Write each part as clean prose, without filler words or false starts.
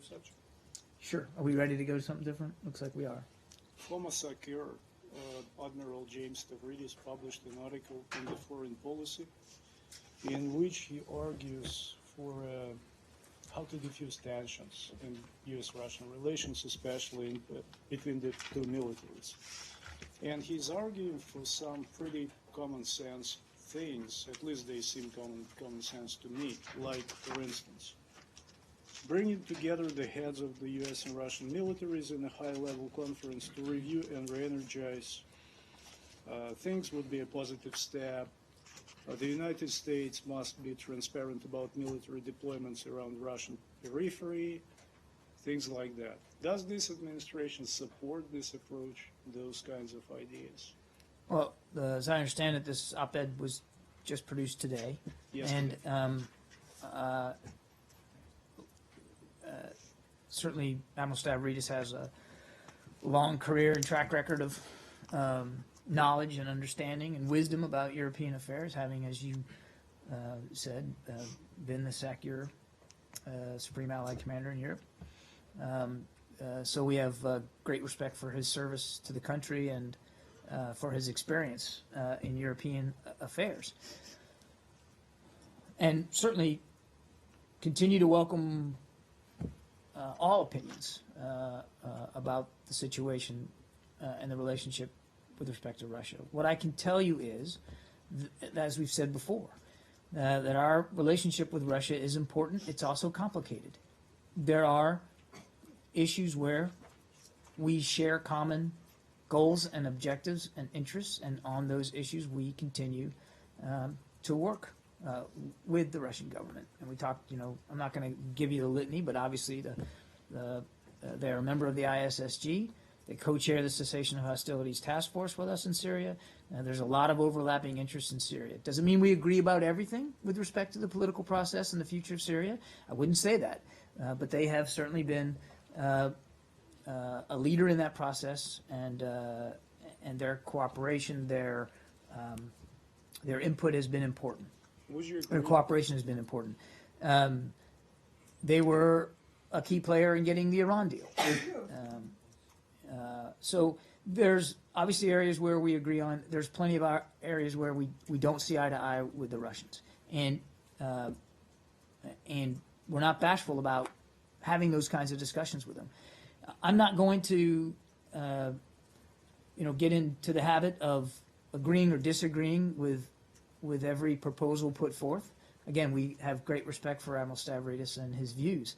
such? Sure. Are we ready to go to something different? Looks like we are. Former SACEUR Admiral James Stavridis published an article in the Foreign Policy in which he argues for how to diffuse tensions in U.S.-Russian relations, especially between the two militaries. And he's arguing for some pretty common sense things, at least they seem common sense to me, like, for instance, bringing together the heads of the U.S. and Russian militaries in a high-level conference to review and re-energize things would be a positive step. The United States must be transparent about military deployments around Russian periphery, things like that. Does this administration support this approach, those kinds of ideas? Well, as I understand it, this op-ed was just produced today. Yesterday. And certainly Admiral Stavridis has a long career and track record of knowledge and understanding and wisdom about European affairs, having, as you said, been the SACEUR Supreme Allied Commander in Europe. So we have great respect for his service to the country and for his experience in European affairs. And certainly continue to welcome all opinions about the situation and the relationship with respect to Russia. What I can tell you is, as we've said before, that our relationship with Russia is important. It's also complicated. There are issues where we share common goals and objectives and interests, and on those issues we continue to work with the Russian government. And we talked, I'm not going to give you the litany, but obviously they're a member of the ISSG. They co-chair the Cessation of Hostilities Task Force with us in Syria. There's a lot of overlapping interests in Syria. Doesn't mean we agree about everything with respect to the political process and the future of Syria. I wouldn't say that. But they have certainly been a leader in that process, and their cooperation, their input has been important. Would you agree? Their cooperation has been important. They were a key player in getting the Iran deal. So there's obviously areas where we agree on. There's plenty of our areas where we don't see eye to eye with the Russians, and we're not bashful about having those kinds of discussions with them. I'm not going to get into the habit of agreeing or disagreeing with every proposal put forth. Again, we have great respect for Admiral Stavridis and his views,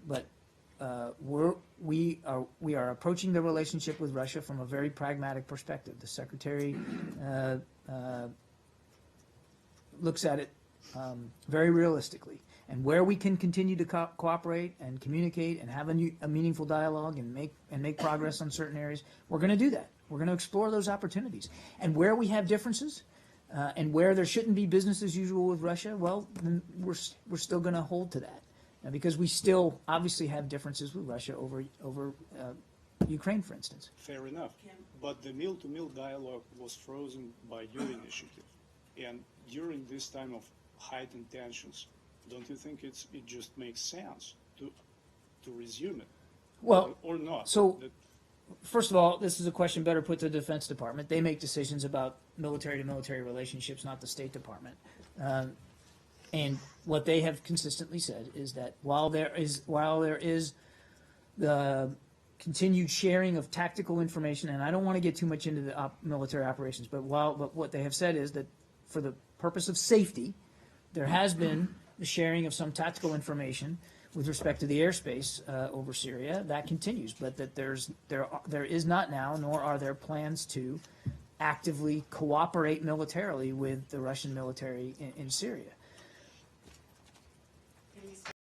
but we are approaching the relationship with Russia from a very pragmatic perspective. The Secretary looks at it very realistically, and where we can continue to cooperate and communicate and have a meaningful dialogue and make progress on certain areas, we're going to do that. We're going to explore those opportunities. And where we have differences, and where there shouldn't be business as usual with Russia, well, then we're still going to hold to that. Because we still obviously have differences with Russia over Ukraine, for instance. Fair enough. But the mill-to-mill dialogue was frozen by your initiative. And during this time of heightened tensions, don't you think it just makes sense to resume it? Well, or not? So, first of all, this is a question better put to the Defense Department. They make decisions about military-to-military relationships, not the State Department. And what they have consistently said is that while there is the continued sharing of tactical information, and I don't want to get too much into the military operations, but what they have said is that for the purpose of safety, there has been the sharing of some tactical information with respect to the airspace over Syria. That continues, but that there is not now, nor are there plans to actively cooperate militarily with the Russian military in Syria.